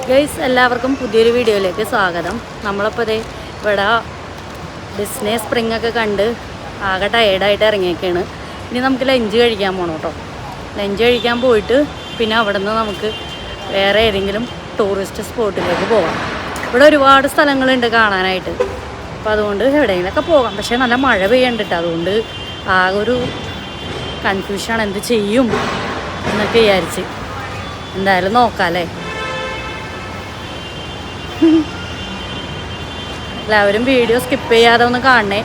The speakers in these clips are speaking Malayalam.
ഗൈസ് എല്ലാവർക്കും പുതിയൊരു വീഡിയോയിലേക്ക് സ്വാഗതം. നമ്മളിപ്പോൾ ദേ ഇവിടെ ഡിസ്നി സ്പ്രിംഗ് ഒക്കെ കണ്ട് ആകെ ടയേർഡായിട്ട് ഇറങ്ങിയൊക്കെയാണ്. ഇനി നമുക്ക് ലഞ്ച് കഴിക്കാൻ പോകണം കേട്ടോ. ലഞ്ച് കഴിക്കാൻ പോയിട്ട് പിന്നെ അവിടെ നിന്ന് നമുക്ക് വേറെ ഏതെങ്കിലും ടൂറിസ്റ്റ് സ്പോട്ടിലേക്ക് പോകാം. ഇവിടെ ഒരുപാട് സ്ഥലങ്ങളുണ്ട് കാണാനായിട്ട്. അപ്പോൾ അതുകൊണ്ട് എവിടെയെങ്കിലുമൊക്കെ പോകാം. പക്ഷേ നല്ല മഴ പെയ്യണ്ടിട്ട് അതുകൊണ്ട് ആകെ ഒരു കൺഫ്യൂഷനാണ്, എന്ത് ചെയ്യും എന്നൊക്കെ വിചാരിച്ച്. എന്തായാലും നോക്കാം അല്ലേ. എല്ലാവരും വീഡിയോ സ്കിപ്പ് ചെയ്യാതെ ഒന്ന് കാണണേ.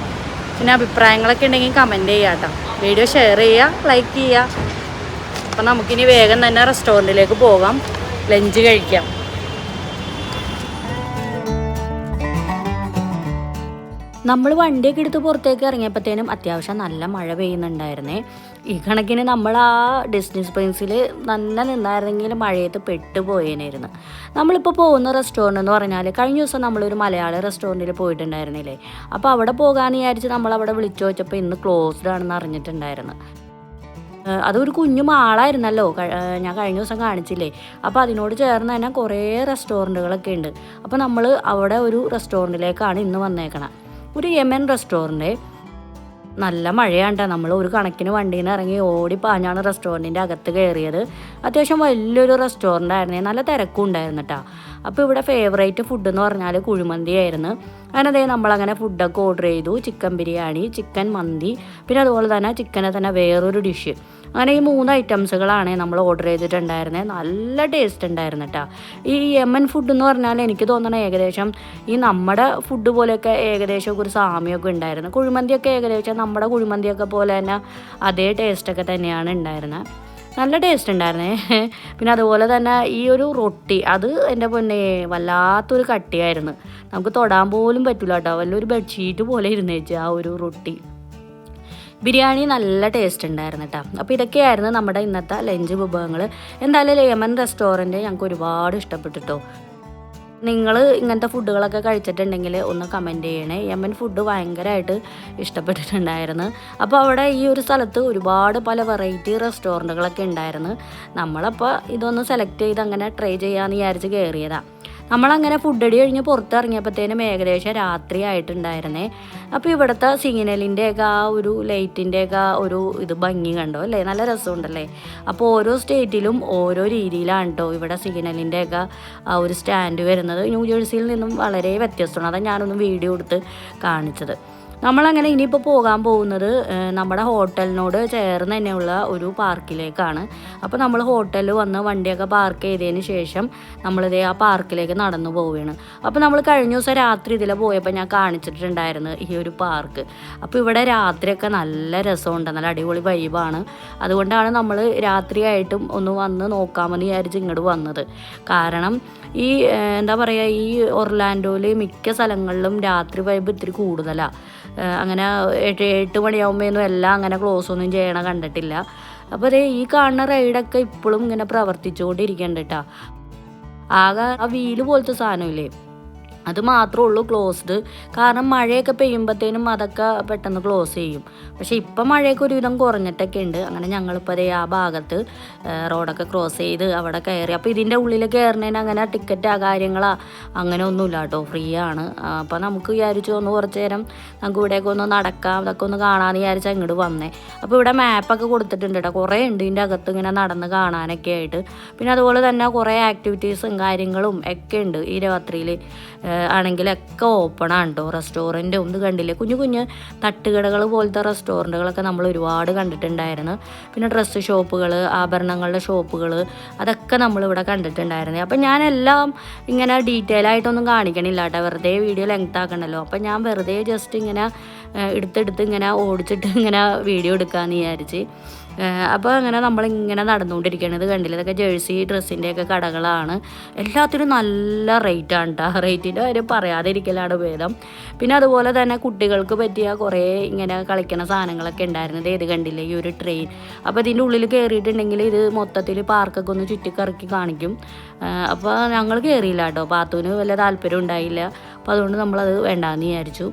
പിന്നെ അഭിപ്രായങ്ങളൊക്കെ ഉണ്ടെങ്കിൽ കമൻറ്റ് ചെയ്യുക കേട്ടോ. വീഡിയോ ഷെയർ ചെയ്യുക, ലൈക്ക് ചെയ്യുക. അപ്പം നമുക്കിനി വേഗം തന്നെ റെസ്റ്റോറൻറ്റിലേക്ക് പോകാം, ലഞ്ച് കഴിക്കാം. നമ്മൾ വണ്ടിയൊക്കെ എടുത്ത് പുറത്തേക്ക് ഇറങ്ങിയപ്പോഴത്തേനും അത്യാവശ്യം നല്ല മഴ പെയ്യുന്നുണ്ടായിരുന്നേ. ഈ കണക്കിന് നമ്മൾ ആ ഡിസ്നി സ്പ്രിങ്സിൽ നല്ല നിന്നായിരുന്നെങ്കിൽ മഴയത്ത് പെട്ടുപോയേനായിരുന്നു. നമ്മളിപ്പോൾ പോകുന്ന റെസ്റ്റോറൻറ്റ് എന്ന് പറഞ്ഞാൽ കഴിഞ്ഞ ദിവസം നമ്മളൊരു മലയാളി റെസ്റ്റോറൻറ്റിൽ പോയിട്ടുണ്ടായിരുന്നില്ലേ. അപ്പോൾ അവിടെ പോകാമെന്ന് വിചാരിച്ച് നമ്മളവിടെ വിളിച്ചു ചോദിച്ചപ്പോൾ ഇന്ന് ക്ലോസ്ഡ് ആണെന്ന് അറിഞ്ഞിട്ടുണ്ടായിരുന്നു. അതൊരു കുഞ്ഞു മാളായിരുന്നല്ലോ, ഞാൻ കഴിഞ്ഞ ദിവസം കാണിച്ചില്ലേ. അപ്പോൾ അതിനോട് ചേർന്ന് തന്നെ കുറേ റെസ്റ്റോറൻറ്റുകളൊക്കെ ഉണ്ട്. അപ്പോൾ നമ്മൾ അവിടെ ഒരു റെസ്റ്റോറൻറ്റിലേക്കാണ് ഇന്ന് വന്നേക്കണം. ഒരു യമൻ റെസ്റ്റോറൻറ്റ്. നല്ല മഴയാണ്ട. നമ്മൾ ഒരു കണക്കിന് വണ്ടിയിൽ നിന്ന് ഇറങ്ങി ഓടി പാഞ്ഞാണ് റെസ്റ്റോറൻറ്റിൻ്റെ അകത്ത് കയറിയത്. അത്യാവശ്യം വലിയൊരു റെസ്റ്റോറൻ്റ് ആയിരുന്നേ, നല്ല തിരക്കും ഉണ്ടായിരുന്നു കേട്ടോ. അപ്പോൾ ഇവിടെ ഫേവറേറ്റ് ഫുഡ് എന്ന് പറഞ്ഞാൽ കുഴിമന്തി ആയിരുന്നു. അങ്ങനെ നമ്മളങ്ങനെ ഫുഡൊക്കെ ഓർഡർ ചെയ്തു. ചിക്കൻ ബിരിയാണി, ചിക്കൻ മന്തി, പിന്നെ അതുപോലെ തന്നെ ചിക്കനെ തന്നെ വേറൊരു ഡിഷ്. അങ്ങനെ ഈ 3 ഐറ്റംസുകളാണ് നമ്മൾ ഓർഡർ ചെയ്തിട്ടുണ്ടായിരുന്നത്. നല്ല ടേസ്റ്റ് ഉണ്ടായിരുന്നു കേട്ടോ. ഈ യമൻ ഫുഡ് എന്ന് പറഞ്ഞാൽ എനിക്ക് തോന്നണം ഏകദേശം ഈ നമ്മുടെ ഫുഡ് പോലെയൊക്കെ ഏകദേശം ഒരു സാമ്യമൊക്കെ ഉണ്ടായിരുന്നു. കുഴിമന്തിയൊക്കെ ഏകദേശം നമ്മുടെ കുഴിമന്തിയൊക്കെ പോലെ തന്നെ അതേ ടേസ്റ്റൊക്കെ തന്നെയാണ് ഉണ്ടായിരുന്നത്. നല്ല ടേസ്റ്റ് ഉണ്ടായിരുന്നേ. പിന്നെ അതുപോലെ തന്നെ ഈ ഒരു റൊട്ടി, അത് എൻ്റെ പൊന്നെ വല്ലാത്തൊരു കട്ടിയായിരുന്നു. നമുക്ക് തൊടാൻ പോലും പറ്റില്ല കേട്ടോ. വല്ലൊരു ബെഡ്ഷീറ്റ് പോലെ ഇരുന്നേച്ച് ആ ഒരു റൊട്ടി. ബിരിയാണി നല്ല ടേസ്റ്റ് ഉണ്ടായിരുന്നു കേട്ടോ. അപ്പോൾ ഇതൊക്കെയായിരുന്നു നമ്മുടെ ഇന്നത്തെ ലഞ്ച് വിഭവങ്ങൾ. എന്തായാലും യമൻ റെസ്റ്റോറൻറ്റ് ഞങ്ങൾക്ക് ഒരുപാട് ഇഷ്ടപ്പെട്ടിട്ടോ. നിങ്ങൾ ഇങ്ങനത്തെ ഫുഡുകളൊക്കെ കഴിച്ചിട്ടുണ്ടെങ്കിൽ ഒന്ന് കമൻറ്റ് ചെയ്യണേ. യമൻ ഫുഡ് ഭയങ്കരമായിട്ട് ഇഷ്ടപ്പെട്ടിട്ടുണ്ടായിരുന്നു. അപ്പോൾ അവിടെ ഈ ഒരു സ്ഥലത്ത് ഒരുപാട് പല വെറൈറ്റി റെസ്റ്റോറൻറ്റുകളൊക്കെ ഉണ്ടായിരുന്നു. നമ്മളപ്പോൾ ഇതൊന്ന് സെലക്ട് ചെയ്ത് അങ്ങനെ ട്രൈ ചെയ്യാമെന്ന് വിചാരിച്ച് കയറിയതാണ്. നമ്മളങ്ങനെ ഫുഡ് അടി കഴിഞ്ഞ് പുറത്തിറങ്ങിയപ്പോഴത്തേനും ഏകദേശം രാത്രി ആയിട്ടുണ്ടായിരുന്നേ. അപ്പോൾ ഇവിടുത്തെ സിഗ്നലിൻ്റെയൊക്കെ ആ ഒരു ലൈറ്റിൻ്റെയൊക്കെ ഒരു ഇത് ഭംഗി കണ്ടോ അല്ലേ, നല്ല രസമുണ്ടല്ലേ. അപ്പോൾ ഓരോ സ്റ്റേറ്റിലും ഓരോ രീതിയിലാണ് കേട്ടോ ഇവിടെ സിഗ്നലിൻ്റെയൊക്കെ ആ ഒരു സ്റ്റാൻഡ് വരുന്നത്. ന്യൂജേഴ്സിയിൽ നിന്നും വളരെ വ്യത്യസ്തമാണ്. അതാണ് ഞാനൊന്ന് വീഡിയോ എടുത്ത് കാണിച്ചത്. നമ്മളങ്ങനെ ഇനിയിപ്പോൾ പോകാൻ പോകുന്നത് നമ്മുടെ ഹോട്ടലിനോട് ചേർന്ന് തന്നെയുള്ള ഒരു പാർക്കിലേക്കാണ്. അപ്പോൾ നമ്മൾ ഹോട്ടലിൽ വന്ന് വണ്ടിയൊക്കെ പാർക്ക് ചെയ്തതിന് ശേഷം നമ്മളിതേ ആ പാർക്കിലേക്ക് നടന്നു പോവുകയാണ്. അപ്പോൾ നമ്മൾ കഴിഞ്ഞ ദിവസം രാത്രി ഇതിൽ പോയപ്പോൾ ഞാൻ കാണിച്ചിട്ടുണ്ടായിരുന്നു ഈ ഒരു പാർക്ക്. അപ്പോൾ ഇവിടെ രാത്രിയൊക്കെ നല്ല രസമുണ്ട്, നല്ല അടിപൊളി വൈബാണ്. അതുകൊണ്ടാണ് നമ്മൾ രാത്രിയായിട്ടും ഒന്ന് വന്ന് നോക്കാമെന്ന് വിചാരിച്ച് ഇങ്ങോട്ട് വന്നത്. കാരണം ഈ എന്താ പറയുക, ഈ ഒർലാൻഡോയിൽ മിക്ക സ്ഥലങ്ങളിലും രാത്രി വൈബ് ഇത്തിരി കൂടുതലാണ്. അങ്ങനെ 8 മണിയാകുമ്പോഴൊന്നും എല്ലാം അങ്ങനെ ക്ലോസ് ഒന്നും ചെയ്യണ കണ്ടിട്ടില്ല. അപ്പോൾ ഈ കാണുന്ന റൈഡൊക്കെ ഇപ്പോഴും ഇങ്ങനെ പ്രവർത്തിച്ചുകൊണ്ടിരിക്കുന്നുണ്ട് കേട്ടോ. ആകെ ആ വീല് പോലത്തെ സാധനമില്ലേ, അത് മാത്രമേ ഉള്ളൂ ക്ലോസ്ഡ്. കാരണം മഴയൊക്കെ പെയ്യുമ്പോഴത്തേനും അതൊക്കെ പെട്ടെന്ന് ക്ലോസ് ചെയ്യും. പക്ഷേ ഇപ്പം മഴയൊക്കെ ഒരുവിധം കുറഞ്ഞിട്ടൊക്കെ ഉണ്ട്. അങ്ങനെ ഞങ്ങളിപ്പോൾ അതേ ആ ഭാഗത്ത് റോഡൊക്കെ ക്രോസ് ചെയ്ത് അവിടെ കയറി. അപ്പോൾ ഇതിൻ്റെ ഉള്ളിൽ കയറുന്നതിന് അങ്ങനെ ടിക്കറ്റാ കാര്യങ്ങളാ അങ്ങനെ ഒന്നുമില്ല കേട്ടോ, ഫ്രീ ആണ്. അപ്പോൾ നമുക്ക് വിചാരിച്ചു ഒന്ന് കുറച്ച് നേരം നമുക്ക് ഇവിടെയൊക്കെ ഒന്ന് നടക്കാം, അതൊക്കെ ഒന്ന് കാണാമെന്ന് വിചാരിച്ചാൽ ഇങ്ങോട്ട് വന്നേ. അപ്പോൾ ഇവിടെ മാപ്പൊക്കെ കൊടുത്തിട്ടുണ്ട് കേട്ടോ, കുറേ ഉണ്ട് ഇതിൻ്റെ അകത്ത് ഇങ്ങനെ നടന്ന് കാണാനൊക്കെ ആയിട്ട്. പിന്നെ അതുപോലെ തന്നെ കുറേ ആക്ടിവിറ്റീസും കാര്യങ്ങളും ഒക്കെ ഉണ്ട്. ഈ രാത്രിയിൽ ആണെങ്കിലൊക്കെ ഓപ്പണാണ് കേട്ടോ. റെസ്റ്റോറൻറ്റും ഇത് കണ്ടില്ലേ, കുഞ്ഞു കുഞ്ഞ് തട്ടുകടകൾ പോലത്തെ റെസ്റ്റോറൻറ്റുകളൊക്കെ നമ്മൾ ഒരുപാട് കണ്ടിട്ടുണ്ടായിരുന്നു. പിന്നെ ഡ്രസ്സ് ഷോപ്പുകൾ, ആഭരണങ്ങളുടെ ഷോപ്പുകൾ, അതൊക്കെ നമ്മളിവിടെ കണ്ടിട്ടുണ്ടായിരുന്നു. അപ്പം ഞാനെല്ലാം ഇങ്ങനെ ഡീറ്റെയിൽ ആയിട്ടൊന്നും കാണിക്കണില്ല കേട്ടോ, വെറുതെ വീഡിയോ ലെങ്ത് ആക്കണമല്ലോ. അപ്പം ഞാൻ വെറുതെ ജസ്റ്റ് ഇങ്ങനെ എടുത്തെടുത്ത് ഇങ്ങനെ ഓടിച്ചിട്ട് ഇങ്ങനെ വീഡിയോ എടുക്കാമെന്ന് വിചാരിച്ച്. അപ്പോൾ അങ്ങനെ നമ്മളിങ്ങനെ നടന്നുകൊണ്ടിരിക്കുകയാണ്. ഇത് കണ്ടില്ല, ഇതൊക്കെ ജേഴ്സി ഡ്രസ്സിൻ്റെയൊക്കെ കടകളാണ്. എല്ലാത്തിനും നല്ല റേറ്റാണ് കേട്ടോ. റേറ്റിൻ്റെ കാര്യം പറയാതിരിക്കലാണ് ഭേദം. പിന്നെ അതുപോലെ തന്നെ കുട്ടികൾക്ക് പറ്റിയ കുറേ ഇങ്ങനെ കളിക്കുന്ന സാധനങ്ങളൊക്കെ ഉണ്ടായിരുന്നത്. ഇത് കണ്ടില്ലേ, ഈ ഒരു ട്രെയിൻ. അപ്പോൾ ഇതിൻ്റെ ഉള്ളിൽ കയറിയിട്ടുണ്ടെങ്കിൽ ഇത് മൊത്തത്തിൽ പാർക്കൊക്കെ ഒന്ന് ചുറ്റിക്കറക്കി കാണിക്കും. അപ്പോൾ ഞങ്ങൾ കയറിയില്ല കേട്ടോ, പാത്തുവിന് വലിയ താല്പര്യം ഉണ്ടായില്ല. അപ്പോൾ അതുകൊണ്ട് നമ്മളത് വേണ്ടാന്ന് വിചാരിച്ചു.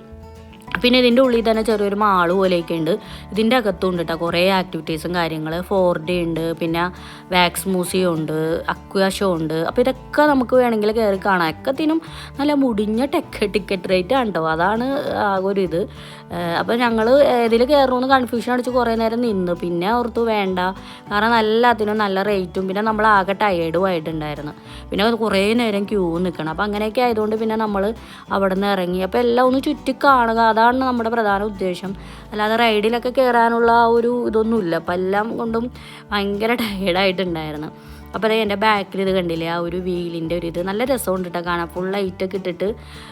പിന്നെ ഇതിൻ്റെ ഉള്ളിൽ തന്നെ ചെറിയൊരു മാള് പോലെയൊക്കെ ഉണ്ട്. ഇതിൻ്റെ അകത്തും ഉണ്ട് കേട്ടോ കുറേ ആക്ടിവിറ്റീസും കാര്യങ്ങൾ. 4D ഉണ്ട്, പിന്നെ വാക്സ് മ്യൂസിയം ഉണ്ട്, അക്വാ ഷോ ഉണ്ട്. അപ്പോൾ ഇതൊക്കെ നമുക്ക് വേണമെങ്കിൽ കയറി കാണാം. ഒക്കത്തിനും നല്ല മുടിഞ്ഞ ടിക്കറ്റ് റേറ്റ് ആണ് കേട്ടോ. അതാണ് ആകെ ഒരു ഇത്. അപ്പോൾ ഞങ്ങൾ ഇതിൽ കയറണമെന്ന് കൺഫ്യൂഷൻ അടിച്ച് കുറേ നേരം നിന്ന്. പിന്നെ ഓർത്തു വേണ്ട, കാരണം എല്ലാത്തിനും നല്ല റേറ്റും, പിന്നെ നമ്മൾ ആകെ ടയേർഡും ആയിട്ടുണ്ടായിരുന്നു. പിന്നെ കുറേ നേരം ക്യൂ നിൽക്കണം. അപ്പോൾ അങ്ങനെയൊക്കെ ആയതുകൊണ്ട് പിന്നെ നമ്മൾ അവിടെ നിന്ന് ഇറങ്ങി. അപ്പോൾ എല്ലാം ഒന്ന് ചുറ്റി കാണുക, അതാണ് നമ്മുടെ പ്രധാന ഉദ്ദേശം. അല്ലാതെ റൈഡിലൊക്കെ കയറാനുള്ള ഒരു ഇതൊന്നുമില്ല. അപ്പം എല്ലാം കൊണ്ടും ഭയങ്കര ടയേർഡായിട്ടുണ്ടായിരുന്നു. അപ്പോൾ അതേ എൻ്റെ ബാക്കിൽ ഇത് കണ്ടില്ലേ, ആ ഒരു വീലിൻ്റെ ഒരു ഇത് നല്ല രസമുണ്ട് കേട്ടോ കാണാൻ, ഫുൾ ലൈറ്റൊക്കെ ഇട്ടിട്ട്.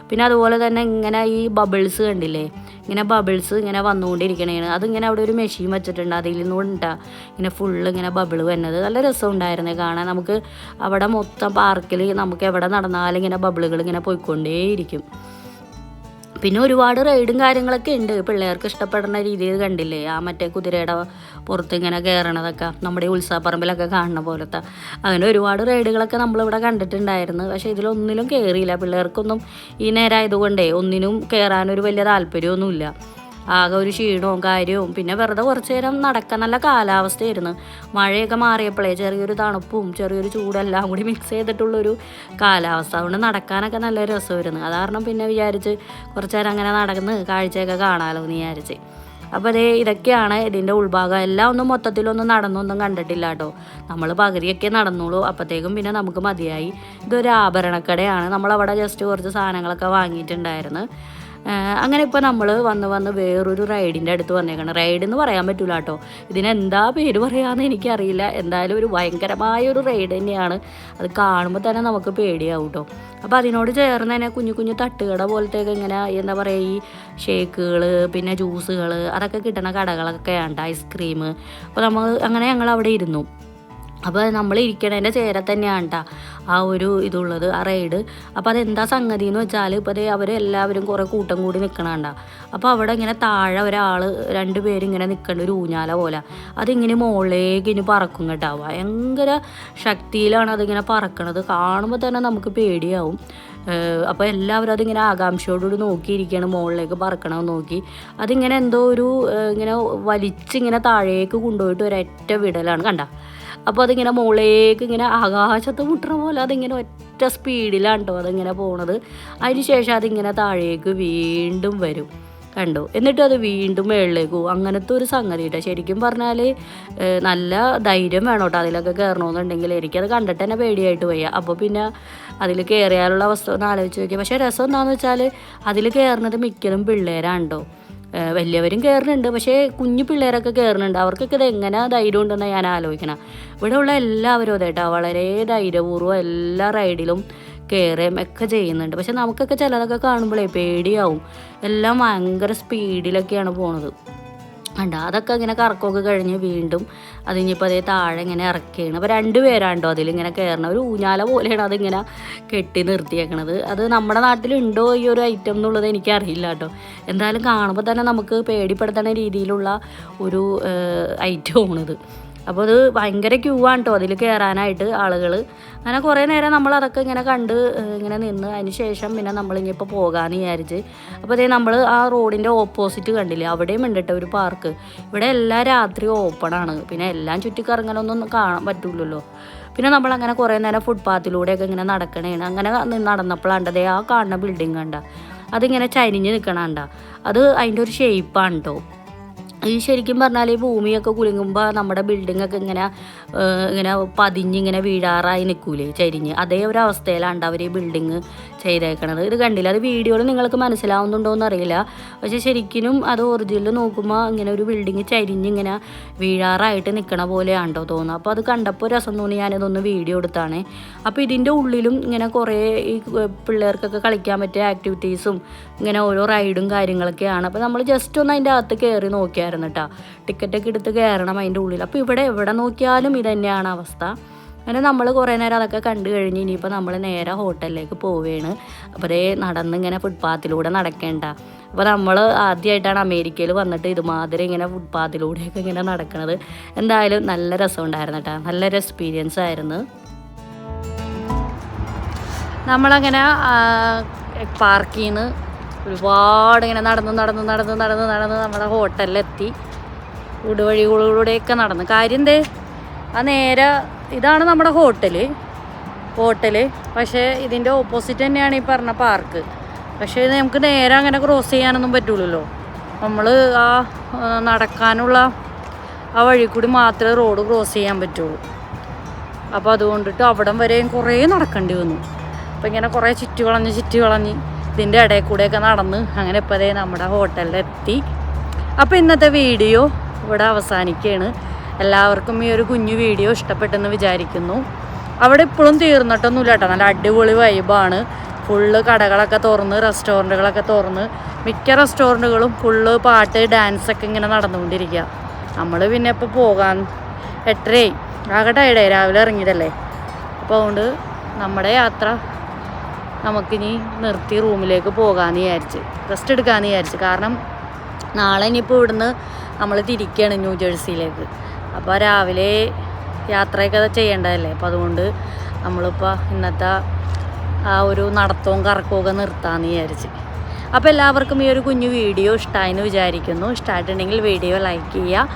പിന്നെ അതുപോലെ തന്നെ ഇങ്ങനെ ഈ ബബിൾസ് കണ്ടില്ലേ, ഇങ്ങനെ ബബിൾസ് ഇങ്ങനെ വന്നുകൊണ്ടിരിക്കണേണ്. അതിങ്ങനെ അവിടെ ഒരു മെഷീൻ വെച്ചിട്ടുണ്ട്, അതിൽ നിന്നുകൊണ്ടാ ഇങ്ങനെ ഫുള്ള് ഇങ്ങനെ ബബിൾ വരുന്നത്. നല്ല രസമുണ്ടായിരുന്നേ കാണാൻ. നമുക്ക് അവിടെ മൊത്തം പാർക്കിൽ നമുക്ക് എവിടെ നടന്നാലും ഇങ്ങനെ ബബിളുകൾ ഇങ്ങനെ പോയിക്കൊണ്ടേയിരിക്കും. പിന്നെ ഒരുപാട് റൈഡും കാര്യങ്ങളൊക്കെ ഉണ്ട്, പിള്ളേർക്ക് ഇഷ്ടപ്പെടുന്ന രീതിയിൽ കണ്ടില്ലേ. ആ മറ്റേ കുതിരയുടെ പുറത്ത് ഇങ്ങനെ കയറണതൊക്കെ നമ്മുടെ ഉത്സവപ്പറമ്പിലൊക്കെ കാണുന്ന പോലത്തെ അങ്ങനെ ഒരുപാട് റൈഡുകളൊക്കെ നമ്മളിവിടെ കണ്ടിട്ടുണ്ടായിരുന്നു. പക്ഷേ ഇതിലൊന്നിലും കയറിയില്ല. പിള്ളേർക്കൊന്നും ഈ നേരമായതുകൊണ്ടേ ഒന്നിനും കയറാനൊരു വലിയ താല്പര്യമൊന്നുമില്ല. ആകെ ഒരു ക്ഷീണവും കാര്യവും. പിന്നെ വെറുതെ കുറച്ച് നേരം നടക്കാൻ നല്ല കാലാവസ്ഥയായിരുന്നു. മഴയൊക്കെ മാറിയപ്പോഴേ ചെറിയൊരു തണുപ്പും ചെറിയൊരു ചൂടെല്ലാം കൂടി മിക്സ് ചെയ്തിട്ടുള്ളൊരു കാലാവസ്ഥ. അതുകൊണ്ട് നടക്കാനൊക്കെ നല്ല രസമായിരുന്നു. അത് കാരണം പിന്നെ വിചാരിച്ച് കുറച്ച് നേരം അങ്ങനെ നടന്ന് കാഴ്ചയൊക്കെ കാണാമല്ലോ എന്ന് വിചാരിച്ച്. അപ്പോൾ ഇതൊക്കെയാണ് ഇതിൻ്റെ ഉൾഭാഗം. എല്ലാം ഒന്നും മൊത്തത്തിലൊന്നും നടന്നൊന്നും കണ്ടിട്ടില്ല കേട്ടോ. നമ്മൾ പകുതിയൊക്കെ നടന്നുള്ളൂ. അപ്പോഴത്തേക്കും പിന്നെ നമുക്ക് മതിയായി. ഇതൊരു ആഭരണക്കടയാണ്. നമ്മളവിടെ ജസ്റ്റ് കുറച്ച് സാധനങ്ങളൊക്കെ വാങ്ങിയിട്ടുണ്ടായിരുന്നു. അങ്ങനെ ഇപ്പോൾ നമ്മൾ വന്ന് വേറൊരു റൈഡിൻ്റെ അടുത്ത് വന്നേക്കണം. റൈഡ് എന്ന് പറയാൻ പറ്റില്ല കേട്ടോ, ഇതിനെന്താ പേര് പറയാമെന്ന് എനിക്കറിയില്ല. എന്തായാലും ഒരു ഭയങ്കരമായൊരു റൈഡ് തന്നെയാണ്. അത് കാണുമ്പോൾ തന്നെ നമുക്ക് പേടിയാവും കേട്ടോ. അപ്പോൾ അതിനോട് ചേർന്ന് തന്നെ കുഞ്ഞു കുഞ്ഞു തട്ടുകട പോലത്തെയൊക്കെ ഇങ്ങനെ എന്താ പറയുക, ഈ ഷേക്കുകൾ പിന്നെ ജ്യൂസുകൾ അതൊക്കെ കിട്ടുന്ന കടകളൊക്കെയാണ്, ഐസ്ക്രീം. അപ്പോൾ ഞങ്ങൾ അവിടെ ഇരുന്നു. അപ്പോൾ നമ്മൾ ഇരിക്കണതിൻ്റെ ചേര തന്നെയാണ് കേട്ടോ ആ ഒരു ഇതുള്ളത്, ആ റൈഡ്. അപ്പോൾ അതെന്താ സംഗതി എന്ന് വെച്ചാൽ, ഇപ്പോൾ അവരെല്ലാവരും കുറേ കൂട്ടം കൂടി നിൽക്കണണ്ട. അപ്പോൾ അവിടെ ഇങ്ങനെ താഴെ ഒരാൾ 2 പേരിങ്ങനെ നിൽക്കേണ്ട ഒരു ഊഞ്ഞാല പോലെ, അതിങ്ങനെ മുകളിലേക്ക് ഇനി പറക്കും കേട്ടോ. ഭയങ്കര ശക്തിയിലാണ് അതിങ്ങനെ പറക്കണത്. കാണുമ്പോൾ തന്നെ നമുക്ക് പേടിയാവും. അപ്പോൾ എല്ലാവരും അതിങ്ങനെ ആകാംക്ഷയോടുകൂടി നോക്കിയിരിക്കുകയാണ്, മുകളിലേക്ക് പറക്കണമെന്ന് നോക്കി. അതിങ്ങനെ എന്തോ ഒരു ഇങ്ങനെ വലിച്ചിങ്ങനെ താഴേക്ക് കൊണ്ടുപോയിട്ട് ഒരൊറ്റ വിടലാണ് കണ്ട. അപ്പോൾ അതിങ്ങനെ മുകളിലേക്ക് ഇങ്ങനെ ആകാശത്ത് മുട്ടണ പോലെ അതിങ്ങനെ ഒറ്റ സ്പീഡിലാണ് കേട്ടോ അതിങ്ങനെ പോണത്. അതിന് ശേഷം അതിങ്ങനെ താഴേക്ക് വീണ്ടും വരും കണ്ടോ, എന്നിട്ട് അത് വീണ്ടും മുകളിലേക്ക് പോകും. അങ്ങനത്തെ ഒരു സംഗതി കേട്ടോ. ശരിക്കും പറഞ്ഞാൽ നല്ല ധൈര്യം വേണം കേട്ടോ അതിലൊക്കെ കയറണമെന്നുണ്ടെങ്കിൽ. എനിക്കത് കണ്ടിട്ട് തന്നെ പേടിയായിട്ട് വയ്യ. അപ്പോൾ പിന്നെ അതിൽ കയറിയാലുള്ള അവസ്ഥ ഒന്ന് ആലോചിച്ച് നോക്കിയാൽ. പക്ഷേ രസം എന്താണെന്ന് വെച്ചാൽ അതിൽ കയറുന്നത് മിക്കതും പിള്ളേരാണ് കേട്ടോ. വലിയവരും കയറുന്നുണ്ട്, പക്ഷേ കുഞ്ഞു പിള്ളേരൊക്കെ കയറുന്നുണ്ട്. അവർക്കൊക്കെ ഇത് എങ്ങനെ ധൈര്യം ഉണ്ടെന്ന് ഞാൻ ആലോചിക്കണം. ഇവിടെ ഉള്ള എല്ലാവരും അതെ കേട്ടോ, വളരെ ധൈര്യപൂർവ്വം എല്ലാ റൈഡിലും കയറുകയും ഒക്കെ ചെയ്യുന്നുണ്ട്. പക്ഷെ നമുക്കൊക്കെ ചിലതൊക്കെ കാണുമ്പോഴേ പേടിയാവും. എല്ലാം ഭയങ്കര സ്പീഡിലൊക്കെയാണ് പോണത് കണ്ടോ. അതൊക്കെ ഇങ്ങനെ കറക്കമൊക്കെ കഴിഞ്ഞ് വീണ്ടും അതിനിപ്പോൾ താഴെ ഇങ്ങനെ ഇറക്കുകയാണ്. അപ്പോൾ 2 പേരാണ്ടോ അതിലിങ്ങനെ കയറണം. ഒരു ഊഞ്ഞാല പോലെയാണ് അതിങ്ങനെ കെട്ടി നിർത്തിയേക്കണത്. അത് നമ്മുടെ നാട്ടിലുണ്ടോ ഈ ഒരു ഐറ്റം എന്നുള്ളത് എനിക്കറിയില്ല കേട്ടോ. എന്തായാലും കാണുമ്പോൾ തന്നെ നമുക്ക് പേടിപ്പെടുത്തുന്ന രീതിയിലുള്ള ഒരു ഐറ്റമാണിത്. അപ്പോൾ അത് ഭയങ്കര ക്യൂ ആണ് കേട്ടോ അതിൽ കയറാനായിട്ട് ആളുകൾ. അങ്ങനെ കുറേ നേരം നമ്മൾ അതൊക്കെ ഇങ്ങനെ കണ്ട് ഇങ്ങനെ നിന്ന് അതിന് ശേഷം പിന്നെ നമ്മളിനിപ്പോൾ പോകാമെന്ന് വിചാരിച്ച്. അപ്പോൾ നമ്മൾ ആ റോഡിൻ്റെ ഓപ്പോസിറ്റ് കണ്ടില്ലേ, അവിടെയും ഉണ്ട് കേട്ടോ ഒരു പാർക്ക്. ഇവിടെ എല്ലാം രാത്രി ഓപ്പണാണ്. പിന്നെ എല്ലാം ചുറ്റിക്കറങ്ങാനൊന്നും കാണാൻ പറ്റില്ലല്ലോ. പിന്നെ നമ്മളങ്ങനെ കുറേ നേരം ഫുട്പാത്തിലൂടെയൊക്കെ ഇങ്ങനെ നടക്കണേണ്. അങ്ങനെ നടന്നപ്പോഴാണ്ടതേ ആ കാണുന്ന ബിൽഡിങ് കണ്ട, അതിങ്ങനെ ചരിഞ്ഞ് നിൽക്കണണ്ട. അത് അതിൻ്റെ ഒരു ഷേപ്പാണ് കേട്ടോ. ഈ ശരിക്കും പറഞ്ഞാൽ ഈ ഭൂമിയൊക്കെ കുലുങ്ങുമ്പോൾ നമ്മുടെ ബിൽഡിങ്ങൊക്കെ ഇങ്ങനെ പതിഞ്ഞിങ്ങനെ വീഴാറായി നിൽക്കൂലേ ചരിഞ്ഞ്, അതേ ഒരു അവസ്ഥയിലാണ് അവർ ഈ ബിൽഡിങ് ചെയ്തേക്കണത്. ഇത് കണ്ടില്ല, അത് വീഡിയോയിൽ നിങ്ങൾക്ക് മനസ്സിലാവുന്നുണ്ടോ എന്നറിയില്ല. പക്ഷേ ശരിക്കും അത് ഒറിജിനൽ നോക്കുമ്പോൾ ഇങ്ങനെ ഒരു ബിൽഡിങ് ചരിഞ്ഞിങ്ങനെ വീഴാറായിട്ട് നിൽക്കണ പോലെയാണ് കേട്ടോ തോന്നുന്നത്. അപ്പോൾ അത് കണ്ടപ്പോൾ രസം തോന്നി, ഞാനിതൊന്ന് വീഡിയോ എടുത്താണ്. അപ്പോൾ ഇതിൻ്റെ ഉള്ളിലും ഇങ്ങനെ കുറേ ഈ പിള്ളേർക്കൊക്കെ കളിക്കാൻ പറ്റിയ ആക്ടിവിറ്റീസും ഇങ്ങനെ ഓരോ റൈഡും കാര്യങ്ങളൊക്കെയാണ്. അപ്പോൾ നമ്മൾ ജസ്റ്റ് ഒന്ന് അതിൻ്റെ അകത്ത് കയറി നോക്കിയായിരുന്നു കേട്ടോ. ടിക്കറ്റൊക്കെ എടുത്ത് കയറണം അതിൻ്റെ ഉള്ളിൽ. അപ്പോൾ ഇവിടെ എവിടെ നോക്കിയാലും ഇത് തന്നെയാണ് അവസ്ഥ. അങ്ങനെ നമ്മൾ കുറേ നേരം അതൊക്കെ കണ്ടു കഴിഞ്ഞ് ഇനിയിപ്പോൾ നമ്മൾ നേരെ ഹോട്ടലിലേക്ക് പോവുകയാണ്. അപ്പോൾ നടന്നിങ്ങനെ ഫുട്പാത്തിലൂടെ നടക്കേണ്ട. അപ്പോൾ നമ്മൾ ആദ്യമായിട്ടാണ് അമേരിക്കയിൽ വന്നിട്ട് ഇതുമാതിരി ഇങ്ങനെ ഫുട്പാത്തിലൂടെയൊക്കെ ഇങ്ങനെ നടക്കുന്നത്. എന്തായാലും നല്ല രസമുണ്ടായിരുന്നു കേട്ടോ, നല്ലൊരു എക്സ്പീരിയൻസ് ആയിരുന്നു. നമ്മളങ്ങനെ പാർക്കിൽ നിന്ന് ഒരുപാട് ഇങ്ങനെ നടന്ന് നമ്മുടെ ഹോട്ടലിലെത്തി. ഉടുവഴികളിലൂടെയൊക്കെ നടന്ന്. കാര്യം എന്തേ, ആ നേരെ ഇതാണ് നമ്മുടെ ഹോട്ടല്. പക്ഷേ ഇതിൻ്റെ ഓപ്പോസിറ്റ് തന്നെയാണ് ഈ പറഞ്ഞ പാർക്ക്. പക്ഷേ ഇത് നമുക്ക് നേരെ അങ്ങനെ ക്രോസ് ചെയ്യാനൊന്നും പറ്റൂലല്ലോ. നമ്മൾ ആ നടക്കാനുള്ള ആ വഴി കൂടി മാത്രമേ റോഡ് ക്രോസ് ചെയ്യാൻ പറ്റുള്ളൂ. അപ്പോൾ അതുകൊണ്ടിട്ട് അവിടം വരെയും കുറേ നടക്കേണ്ടി വന്നു. അപ്പോൾ ഇങ്ങനെ കുറേ ചുറ്റി വളഞ്ഞ് ഇതിൻ്റെ ഇടയിൽ കൂടെയൊക്കെ നടന്ന് അങ്ങനെ ഇപ്പോൾ അതേ നമ്മുടെ ഹോട്ടലിലെത്തി. അപ്പോൾ ഇന്നത്തെ വീഡിയോ ഇവിടെ അവസാനിക്കുകയാണ്. എല്ലാവർക്കും ഈ ഒരു കുഞ്ഞു വീഡിയോ ഇഷ്ടപ്പെട്ടെന്ന് വിചാരിക്കുന്നു. അവിടെ ഇപ്പോഴും തീർന്നിട്ടൊന്നുമില്ല കേട്ടോ. നല്ല അടിപൊളി വൈബാണ്. ഫുള്ള് കടകളൊക്കെ തുറന്ന്, റെസ്റ്റോറൻറ്റുകളൊക്കെ തുറന്ന്, മിക്ക റെസ്റ്റോറൻറ്റുകളും ഫുള്ള് പാട്ട്, ഡാൻസൊക്കെ ഇങ്ങനെ നടന്നുകൊണ്ടിരിക്കുക. നമ്മൾ പിന്നെ ഇപ്പോൾ പോകാൻ 8:30 ആകെ ടയർഡായി, രാവിലെ ഇറങ്ങിയതല്ലേ. അപ്പോൾ അതുകൊണ്ട് നമ്മുടെ യാത്ര നമുക്കിനി നിർത്തി റൂമിലേക്ക് പോകാമെന്ന് വിചാരിച്ച്, റെസ്റ്റ് എടുക്കാമെന്ന് വിചാരിച്ച്. കാരണം നാളെ ഇനിയിപ്പോൾ ഇവിടുന്ന് നമ്മൾ തിരിക്കുകയാണ് ന്യൂജേഴ്സിയിലേക്ക്. അപ്പോൾ രാവിലെ യാത്രയൊക്കെ ചെയ്യേണ്ടതല്ലേ. അപ്പോൾ അതുകൊണ്ട് നമ്മളിപ്പോൾ ഇന്നത്തെ ആ ഒരു നടത്തവും കറക്കമൊക്കെ നിർത്താമെന്ന് വിചാരിച്ച്. അപ്പോൾ എല്ലാവർക്കും ഈ ഒരു കുഞ്ഞു വീഡിയോ ഇഷ്ടമായെന്ന് വിചാരിക്കുന്നു. ഇഷ്ടമായിട്ടുണ്ടെങ്കിൽ വീഡിയോ ലൈക്ക് ചെയ്യുക,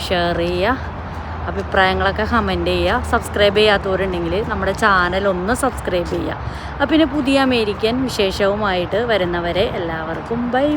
ഷെയർ ചെയ്യുക, അഭിപ്രായങ്ങളൊക്കെ കമൻറ്റ് ചെയ്യുക. സബ്സ്ക്രൈബ് ചെയ്യാത്തവരുണ്ടെങ്കിൽ നമ്മുടെ ചാനൽ ഒന്ന് സബ്സ്ക്രൈബ് ചെയ്യുക. അപ്പോൾ പിന്നെ പുതിയ അമേരിക്കൻ വിശേഷവുമായിട്ട് വരുന്നവരെ എല്ലാവർക്കും ബൈ.